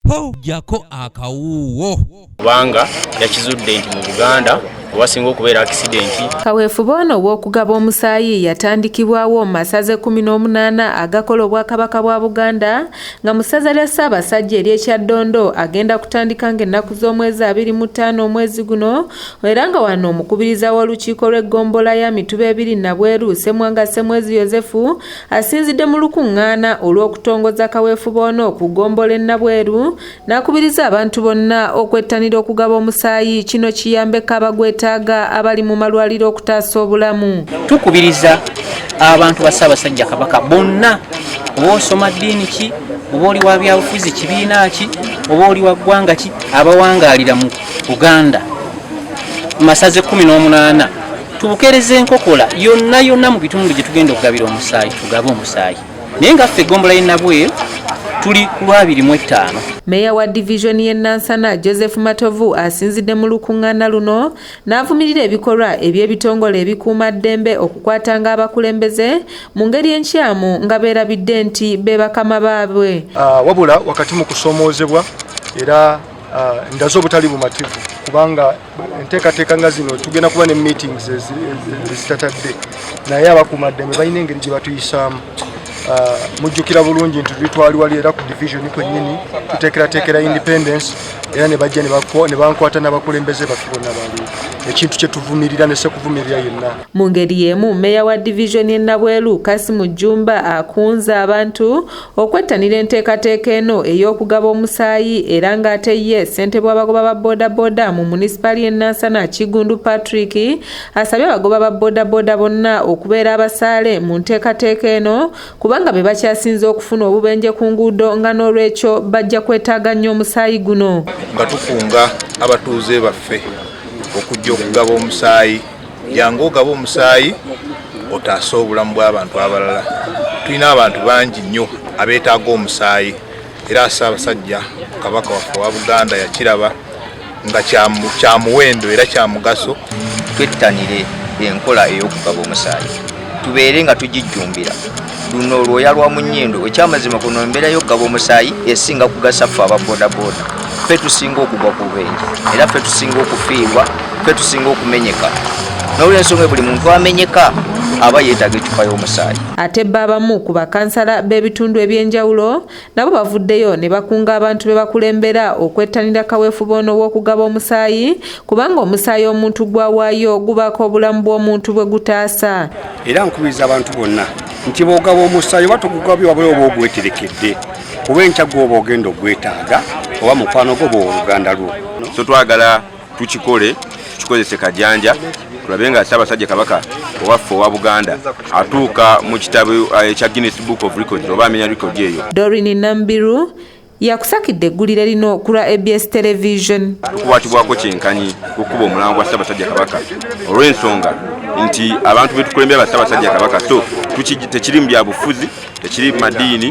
po jako akawuwo kubanga yakizudde nti mu Buganda wasinga okubeera akisidenti. Kaweefube ono w'okugaba omusaayi yatandikibwawo mu masaza 18 agakola Obwakabaka bwa Buganda nga mu ssaza lya Ssaabasajja ery'Ekyaddondo agenda kutandika ng'ennaku z'omwezi 25 omwezi guno, era nga wano omukubiriza w'olukiiko lw'eggombola ya Mituba 2 Nabweru Ssemwanga Ssemwezi Yozefu asinzidde mu lukuŋŋaana olw'okutongoza Kaweefube ono ku ggombola e Nabweru n'akubiriza abantu bonna okwettanira okugaba omusaayi, kino kiyambeko abagwetaaga abali mu malwaliro okutaasa obulamu. Tukubiriza abantu ba Ssaabasajja Kabaka bonna, oba osoma ddiini ki, oba oli wa byabufuzi kibiina ki, oba oli wa ggwanga ki, abawangaalira mu Buganda masaze 18 tubukereze enkokola yonna mu bitundu gye tugenda okugabira omusaayi, tugabe omusaayi. Naye nga ffe eggombolola y'e Nabweru tuli ku 25. Meya wa division y'e Nansana Joseph Matovu asinzidde mu lukuŋŋaana luno n'avumirira ebikolwa eby'ebitongole ebikuuma ddembe okukwatanga abakulembeze mu ngeri enkyamu nga beerabidde nti be bakama baabwe. Wabula wakati mu kusoomoozebwa era ndazo obutali bumativu kubanga enteekateeka nga zino tugenda kuba ne meetings ezitatadde naye abakuumaddembe balina engeri gye batuyisaamu. Mujjukira bulungi nti tutwaliwali era ku division kwennyini tuteekerateekera independence era ne bajja ne bankwata n'abakulembeze baffe bonna bali ekintu kye tuvumirira ne se kuvumirira yenna. Mu ngeri y'emu meya wa division y'e Nabweru Kasimu Jjumba akunze abantu okwettanira enteekateeka eno ey'okugaba omusaayi era ng'ate ye ssentebe w'abagoba ba bodaboda mu munisipali y'e Nansana Kigundu Patrick asabye abagoba ba bodaboda bonna okubeera abasaale mu nteekateeka eno kubanga be bakyasinze okufuna obubenje ku nguudo nga n'olwekyo bajja kwetaaga nnyo omusaayi guno. Nga tukunga abatuuze baffe okujja okugaba omusaayi, jangu ogaba omusaayi otaasa obulamu bw'abantu abalala. Tulina abantu bangi nnyo abeetaaga omusaayi era Ssaabasajja Kabaka waffe wa Buganda yakiraba nga kya muwendo era kya mugaso. Twettanire enkola ey'okugaba omusaayi tubeere nga tugijjumbira. Luno olwoya lwa munnyindo ekyamazima kuno embeera y'okugaba omusaayi esinga kugasa ffe ababodaboda. Ffe tusinga okugwa ku bubenje era ffe tusinga okufiirwa, ffe tusinga okumenyeka. N'olw'ensonga buli muntu amenyeka aba yeetaaga ecupa y'omusaayi. Ate abamu ku bakansala b'ebitundu eby'enjawulo nabo bavuddeyo ne bakunga abantu be bakulembera okwettanira Kaweefube ono w'okugaba omusaayi kubanga omusaayi omuntu gwawaayo gubaako obulamu bw'omuntu bwe gutaasa. Era nkubiriza abantu bonna nti bw'ogaba omusaayi oba togugabye wabula oba ogweterekedde kuba enkya gw'oba ogenda ogwetaaga oba mukwano gwo bw'owa oluganda lwo. So twagala tukikole, tukikozese kajanja tulabe nga Ssaabasajja Kabaka owaffe owa Buganda atuuka mu kitabo ekya Guinness Book of Records oba amenya record eyo. Doreen Nambiru yakusakidde eggulire lino ku lwa ABS Television. Tukwatibwako kyenkanyi kukuba omulango gwa Ssaabasajja Kabaka olw'ensonga nti abantu betukulembera ba Ssaabasajja Kabaka so tekiri mu byabufuzi, tekiri mu madiini,